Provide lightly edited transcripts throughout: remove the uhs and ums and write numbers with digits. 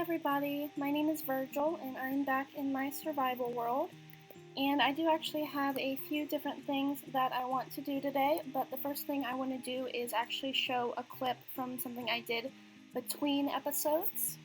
everybody, my name is Virgil and I'm back in my survival world, and I do actually have a few different things that I want to do today, but the first thing I want to do is actually show a clip from something I did between episodes.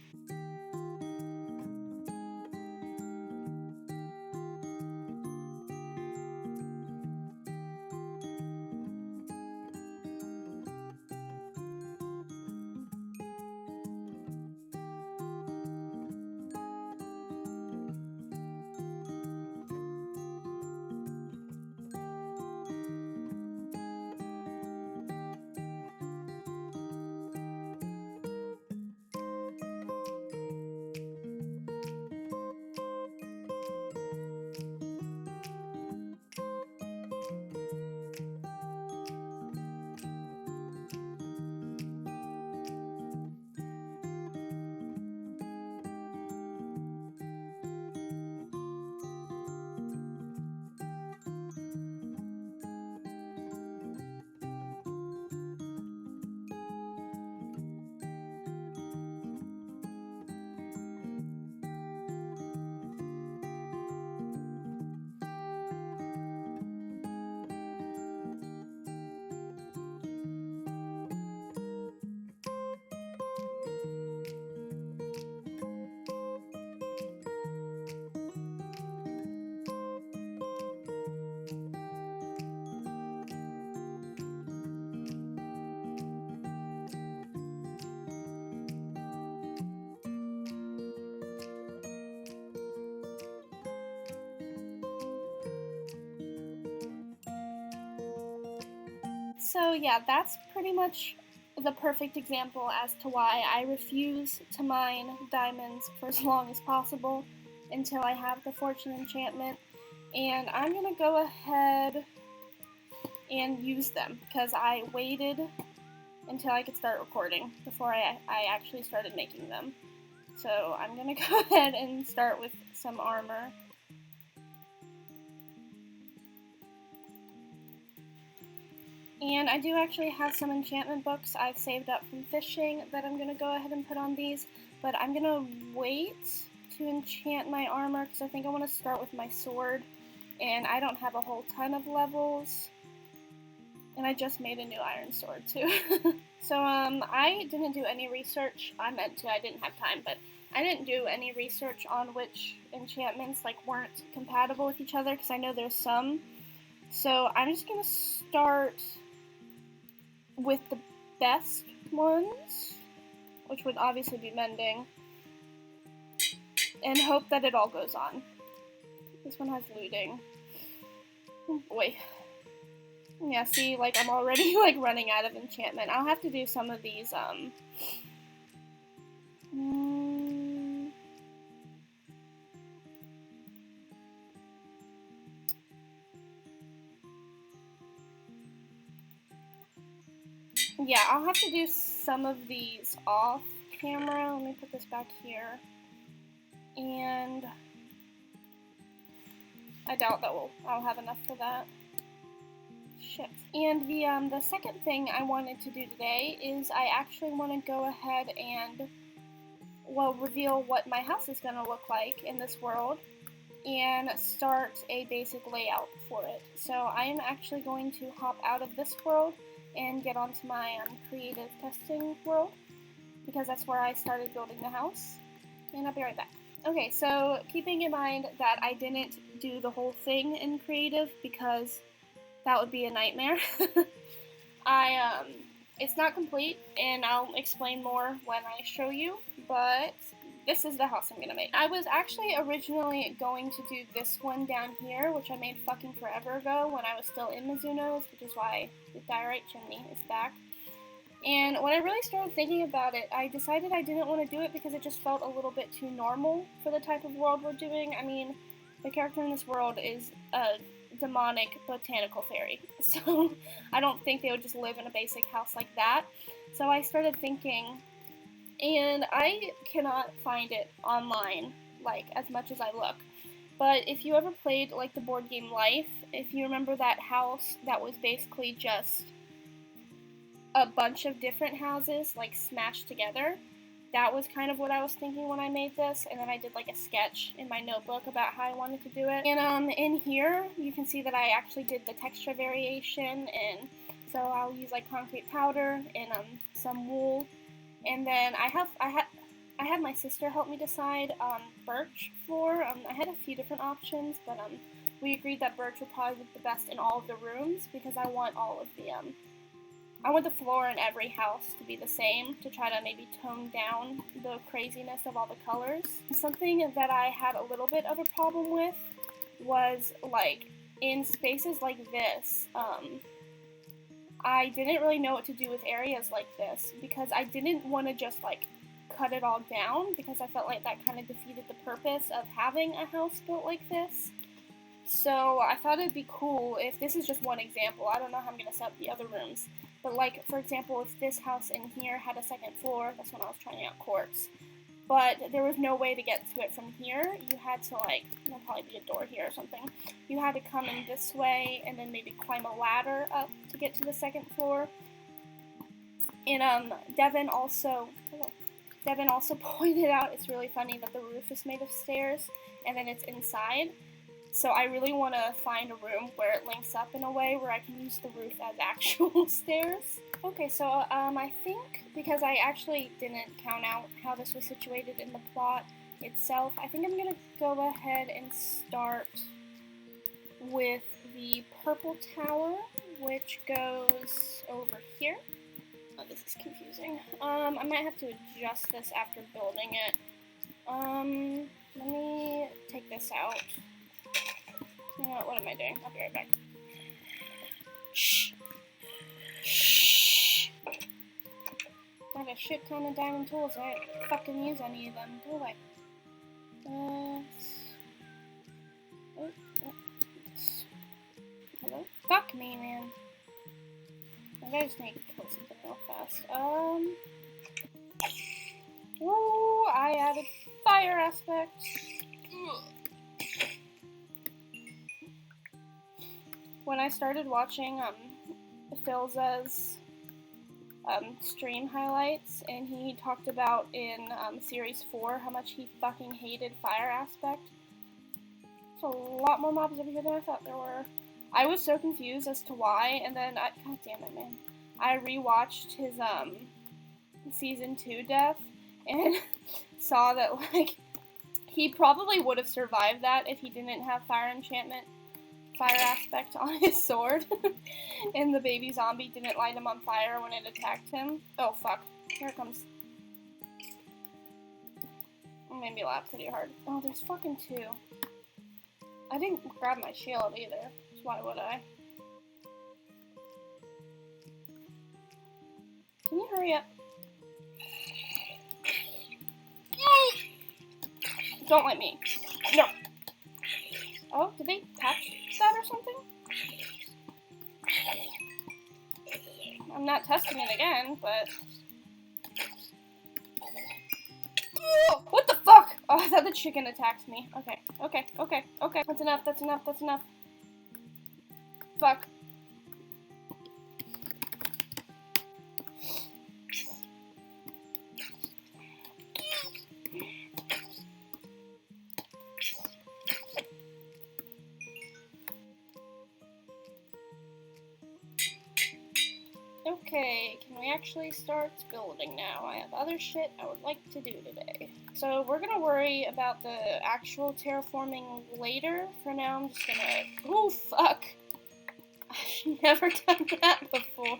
So yeah, that's pretty much the perfect example as to why I refuse to mine diamonds for as long as possible until I have the fortune enchantment, and I'm gonna go ahead and use them because I waited until I could start recording before I actually started making them. So I'm gonna go ahead and start with some armor. And I do actually have some enchantment books I've saved up from fishing that I'm going to go ahead and put on these, but I'm going to wait to enchant my armor because I think I want to start with my sword, and I don't have a whole ton of levels, and I just made a new iron sword too. So I didn't do any research. I meant to, I didn't have time, but I didn't do any research on which enchantments weren't compatible with each other because I know there's some. So I'm just going to start with the best ones, which would obviously be mending, and hope that it all goes on. This one has looting. Oh boy. Yeah, see, I'm already, running out of enchantment. I'll have to do some of these, yeah, I'll have to do some of these off camera. Let me put this back here. And I doubt that I'll have enough for that. Shit. And the second thing I wanted to do today is I actually want to go ahead and, reveal what my house is going to look like in this world and start a basic layout for it. So I am actually going to hop out of this world and get onto my creative testing world, because that's where I started building the house, and I'll be right back. Okay, so keeping in mind that I didn't do the whole thing in creative because that would be a nightmare, it's not complete, and I'll explain more when I show you, but this is the house I'm gonna make. I was actually originally going to do this one down here, which I made fucking forever ago when I was still in Mizuno's, which is why the diorite chimney is back. And when I really started thinking about it, I decided I didn't want to do it because it just felt a little bit too normal for the type of world we're doing. I mean, the character in this world is a demonic botanical fairy, so I don't think they would just live in a basic house like that. So I started thinking, and I cannot find it online, as much as I look. But if you ever played, the board game Life, if you remember that house that was basically just a bunch of different houses, smashed together, that was kind of what I was thinking when I made this, and then I did like a sketch in my notebook about how I wanted to do it. And in here, you can see that I actually did the texture variation, and so I'll use like concrete powder and some wool, and then I had my sister help me decide birch floor. I had a few different options, but we agreed that birch would probably look the best in all of the rooms because I want all of the I want the floor in every house to be the same to try to maybe tone down the craziness of all the colors. Something that I had a little bit of a problem with was like in spaces like this, I didn't really know what to do with areas like this because I didn't want to just like cut it all down because I felt like that kind of defeated the purpose of having a house built like this. So I thought it'd be cool if this is just one example. I don't know how I'm going to set up the other rooms. But like, for example, if this house in here had a second floor, that's when I was trying out quartz. But there was no way to get to it from here. You had to like, there'll probably be a door here or something. You had to come in this way and then maybe climb a ladder up to get to the second floor. And Devin also pointed out it's really funny that the roof is made of stairs and then it's inside. So I really want to find a room where it links up in a way where I can use the roof as actual stairs. Okay, so I think because I actually didn't count out how this was situated in the plot itself, I think I'm going to go ahead and start with the purple tower, which goes over here. Oh, this is confusing. I might have to adjust this after building it. Let me take this out. You know what am I doing? I'll be right back. Shh. Shh. Got a shit ton of diamond tools. I didn't fucking use any of them, do I? Hello? Fuck me, man. I just need to kill something real fast. Ooh, I added fire aspect. When I started watching Philza's stream highlights, and he talked about in Series 4 how much he fucking hated fire aspect. There's a lot more mobs over here than I thought there were. I was so confused as to why, and then god damn it, man. I rewatched his Season 2 death, and saw that, like, he probably would have survived that if he didn't have fire aspect on his sword, and the baby zombie didn't light him on fire when it attacked him. Oh fuck, here it comes. It made me laugh pretty hard. Oh, there's fucking two. I didn't grab my shield either, so why would I? Can you hurry up? Don't let me. No. Oh, did they patch that or something? I'm not testing it again, but... Oh, what the fuck? Oh, I thought the chicken attacked me. Okay. That's enough. Fuck. Okay, can we actually start building now? I have other shit I would like to do today. So we're gonna worry about the actual terraforming later. For now, I'm just gonna... Oh, fuck! I've never done that before.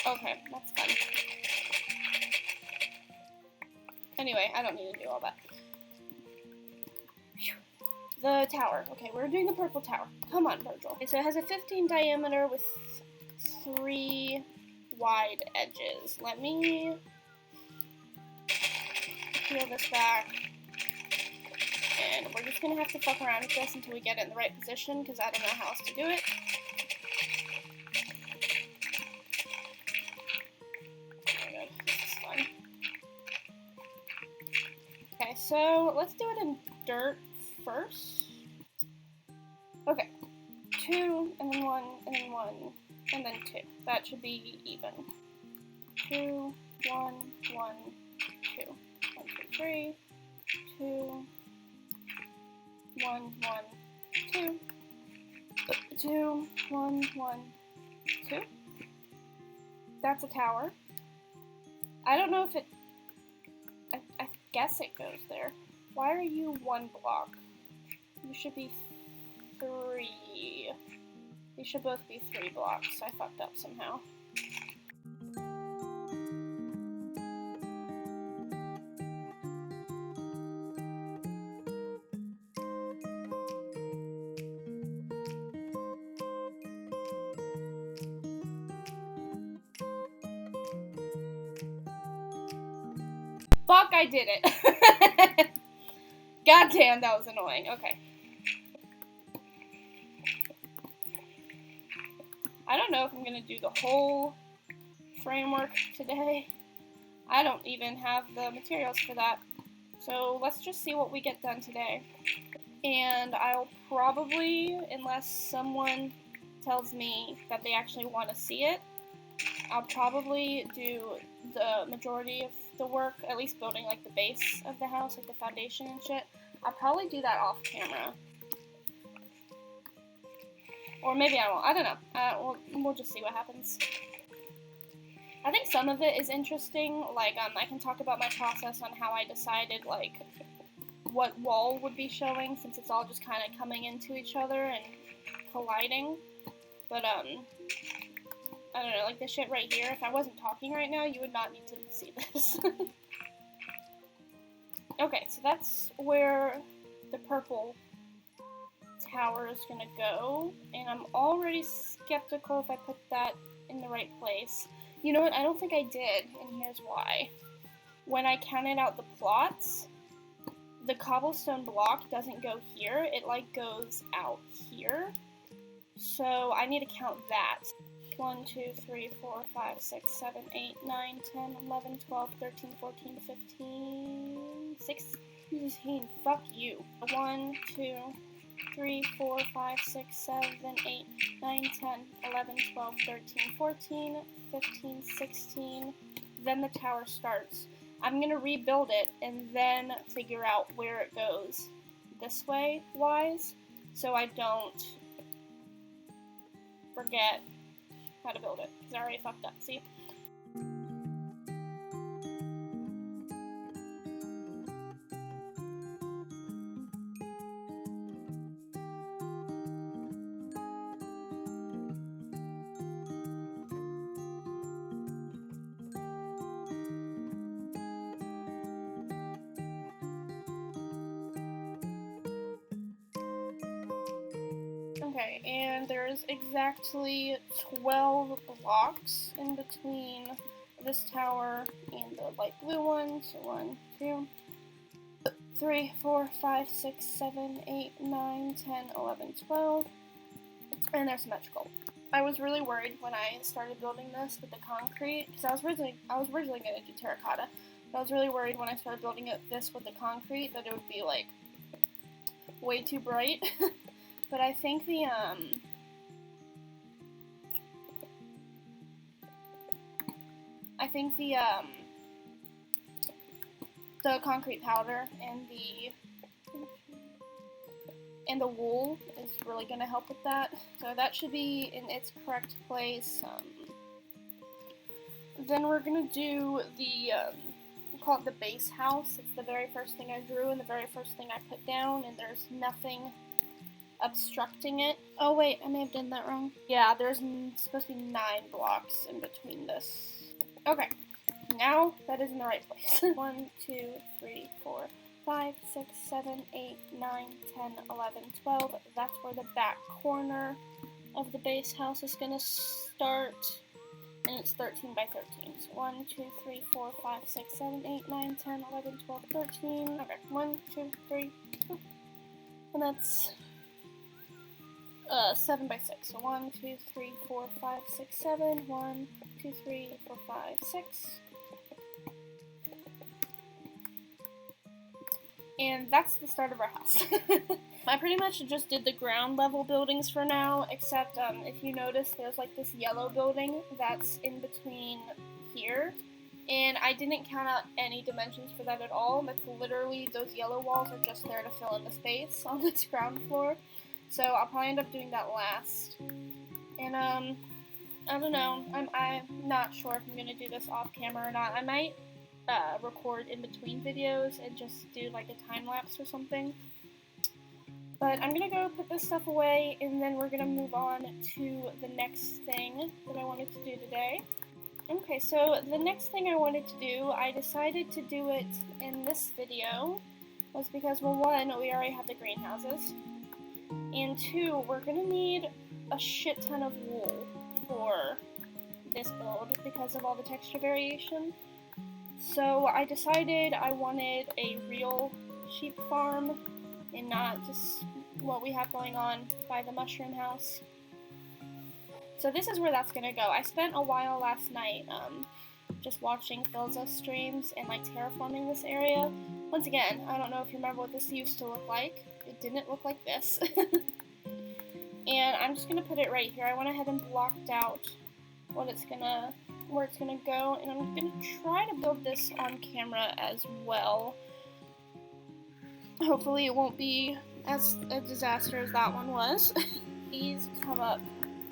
Okay, that's fun. Anyway, I don't need to do all that. Whew. The tower. Okay, we're doing the purple tower. Come on, Virgil. Okay, so it has a 15 diameter with 3 wide edges. Let me peel this back. And we're just gonna have to fuck around with this until we get it in the right position, because I don't know how else to do it. Oh my god, this is fun. Okay, so let's do it in dirt first. Okay. 2, and then 1, and then 1, and then 2. That should be even. 2, 1, 1, 2. 1, 2, 3, 2, 1, 1, 2, 2, 1, 1, 2. That's a tower. I don't know if it, I guess it goes there. Why are you 1 block? You should be 3. You should both be 3 blocks. I fucked up somehow. Fuck, I did it. God damn, that was annoying. Okay. I don't know if I'm gonna do the whole framework today. I don't even have the materials for that. So let's just see what we get done today. And I'll probably, unless someone tells me that they actually want to see it, I'll probably do the majority of the work, at least building like the base of the house, like the foundation and shit. I'll probably do that off camera. Or maybe I won't. I don't know. We'll just see what happens. I think some of it is interesting. Like, I can talk about my process on how I decided, like, what wall would be showing, since it's all just kind of coming into each other and colliding. But, I don't know, like this shit right here, if I wasn't talking right now, you would not need to see this. Okay, so that's where the purple tower is gonna go, and I'm already skeptical if I put that in the right place. You know what, I don't think I did, and here's why. When I counted out the plots, the cobblestone block doesn't go here, it like goes out here. So I need to count that. 1, 2, 3, 4, 5, 6, 7, 8, 9, 10, 11, 12, 13, 14, 15, 16, fuck you. 1, 2, 3, 4, 5, 6, 7, 8, 9, 10, 11, 12, 13, 14, 15, 16, then the tower starts. I'm gonna rebuild it and then figure out where it goes this way wise, so I don't forget how to build it, because I already fucked up, see? Okay, and there's exactly 12 blocks in between this tower and the light blue one. So 1, 2, 3, 4, 5, 6, 7, 8, 9, 10, 11, 12, and they're symmetrical. I was really worried when I started building this with the concrete, because I was originally going to do terracotta, but I was really worried when I started building this with the concrete that it would be like way too bright. But I think the concrete powder and the wool is really going to help with that. So that should be in its correct place. Then we're going to do the, we'll call it the base house. It's the very first thing I drew and the very first thing I put down, and there's nothing obstructing it. Oh wait, I may have done that wrong. Yeah, there's supposed to be 9 blocks in between this. Okay, now that is in the right place. 1, 2, 3, 4, 5, 6, 7, 8, 9, 10, 11, 12. That's where the back corner of the base house is gonna start. And it's 13 by 13. So 1, 2, 3, 4, 5, 6, 7, 8, 9, 10, 11, 12, 13. Okay, 1, 2, 3, 4. And that's 7 by 6. So 1, 2, 3, 4, 5, 6, 7. 1, 2, 3, 4, 5, 6. And that's the start of our house. I pretty much just did the ground level buildings for now, except if you notice there's like this yellow building that's in between here And I didn't count out any dimensions for that at all. That's literally, those yellow walls are just there to fill in the space on this ground floor. So I'll probably end up doing that last. And I don't know. I'm not sure if I'm gonna do this off camera or not. I might record in between videos and just do like a time lapse or something. But I'm gonna go put this stuff away, and then we're gonna move on to the next thing that I wanted to do today. Okay, so the next thing I wanted to do, I decided to do it in this video, was because, well, one, we already have the greenhouses, and two, we're gonna need a shit ton of wool for this build because of all the texture variation. So I decided I wanted a real sheep farm and not just what we have going on by the mushroom house. So this is where that's gonna go. I spent a while last night just watching Philza streams and like terraforming this area. Once again, I don't know if you remember what this used to look like. It didn't look like this. And I'm just gonna put it right here. I went ahead and blocked out where it's gonna go, and I'm gonna try to build this on camera as well. Hopefully it won't be as a disaster as that one was. These come up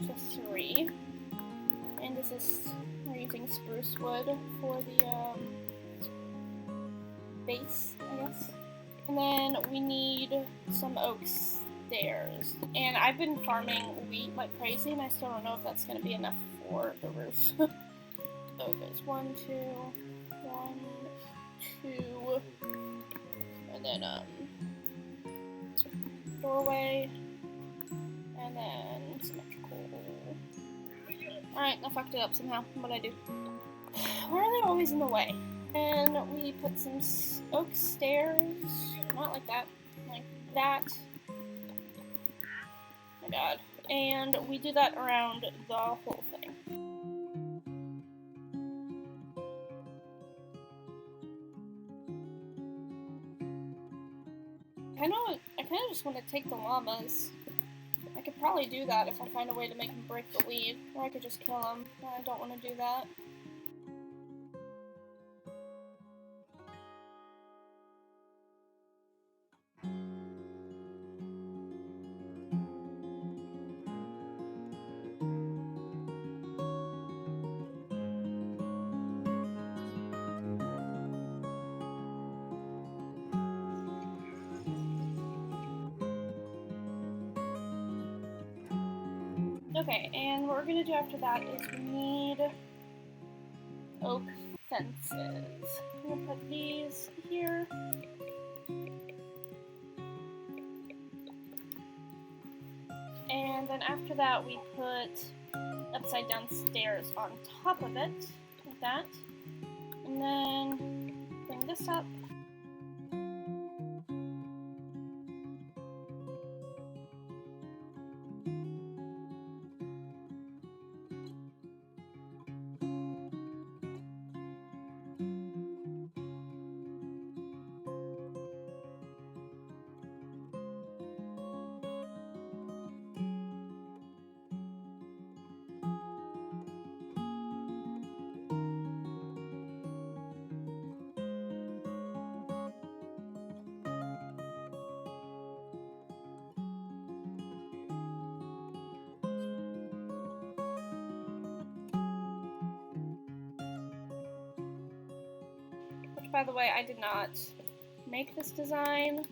to 3, and this is, we're using spruce wood for the base, I guess. And then we need some oak stairs. And I've been farming wheat like crazy, and I still don't know if that's going to be enough for the roof. So there's 1, 2, 1, 2, and then doorway, and then symmetrical. Alright, I fucked it up somehow. What'd I do? Why are they always in the way? And we put some oak stairs, not like that, like that. Oh my god. And we do that around the whole thing. I kind of just want to take the llamas. I could probably do that if I find a way to make them break the lead, or I could just kill them. I don't want to do that. Okay, and what we're gonna do after that is we need oak fences. I'm gonna put these here. And then after that we put upside down stairs on top of it, like that. And then bring this up. Which, by the way, I did not make this design.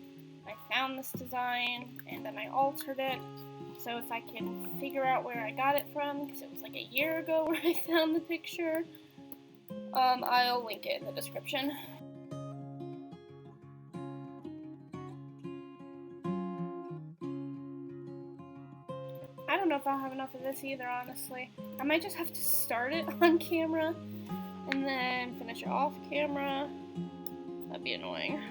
I found this design, and then I altered it. So if I can figure out where I got it from, because it was like a year ago where I found the picture, I'll link it in the description. I don't know if I'll have enough of this either, honestly. I might just have to start it on camera and then finish it off camera. That'd be annoying.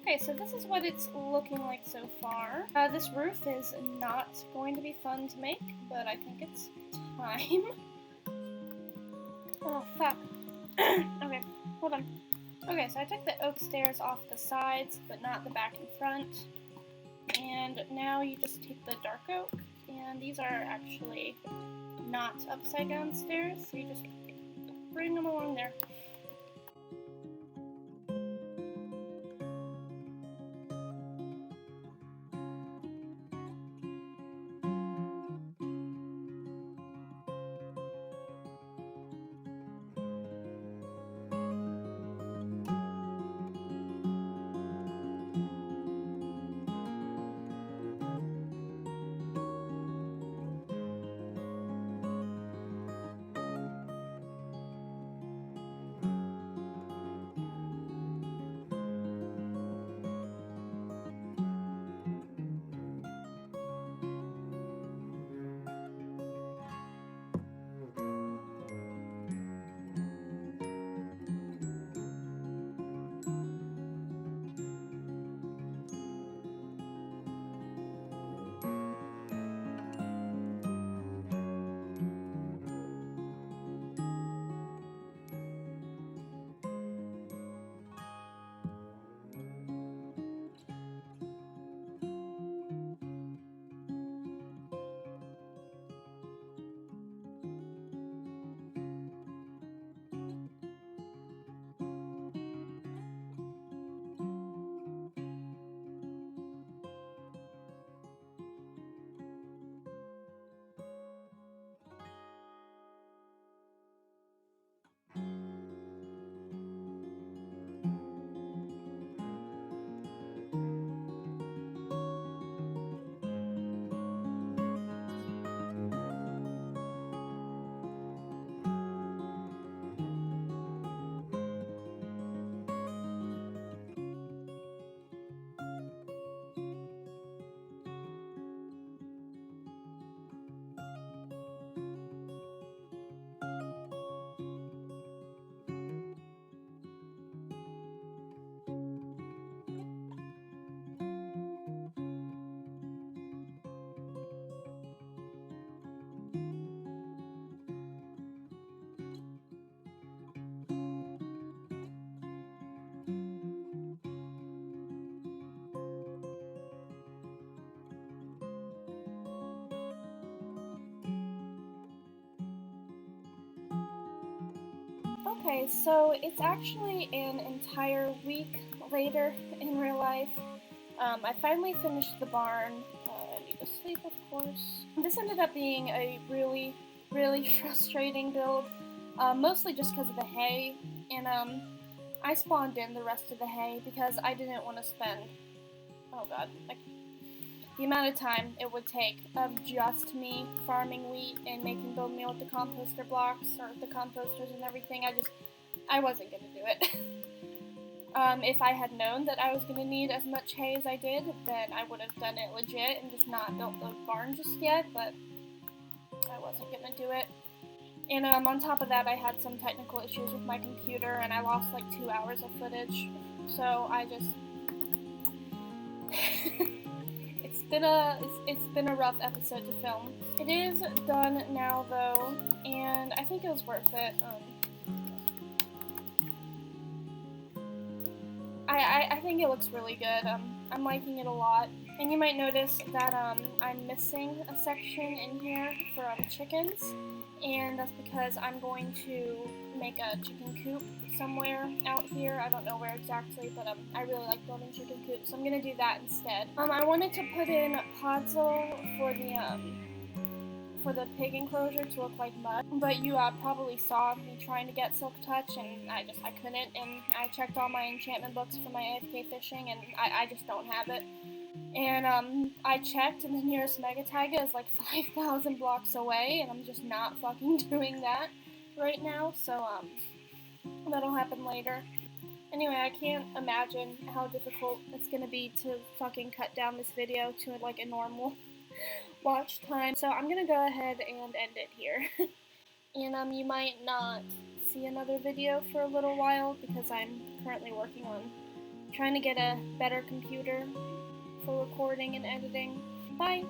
Okay, so this is what it's looking like so far. This roof is not going to be fun to make, but I think it's time. Oh, fuck. Okay, hold on. Okay, so I took the oak stairs off the sides, but not the back and front. And now you just take the dark oak, and these are actually not upside down stairs, so you just bring them along there. Okay, so it's actually an entire week later in real life. I finally finished the barn. I need to sleep, of course. This ended up being a really, really frustrating build, mostly just because of the hay. And I spawned in the rest of the hay because I didn't want to spend, oh god, like the amount of time it would take of just me farming wheat and making build meal with the composter blocks or the composters and everything. I wasn't gonna do it. If I had known that I was gonna need as much hay as I did, then I would have done it legit and just not built the barn just yet, but I wasn't gonna do it. And on top of that, I had some technical issues with my computer and I lost like 2 hours of footage. So I just it's been a rough episode to film. It is done now though, and I think it was worth it. I think it looks really good. I'm liking it a lot. And you might notice that I'm missing a section in here for chickens, and that's because I'm going to make a chicken coop somewhere out here. I don't know where exactly, but I really like building chicken coops, so I'm gonna do that instead. I wanted to put in podzol for the pig enclosure to look like mud, but you probably saw me trying to get silk touch, and I couldn't, and I checked all my enchantment books for my AFK fishing, and I just don't have it. And I checked, and the nearest mega taiga is like 5,000 blocks away, and I'm just not fucking doing that right now, so that'll happen later. Anyway, I can't imagine how difficult it's gonna be to fucking cut down this video to like a normal watch time, so I'm gonna go ahead and end it here. And you might not see another video for a little while because I'm currently working on trying to get a better computer for recording and editing. Bye!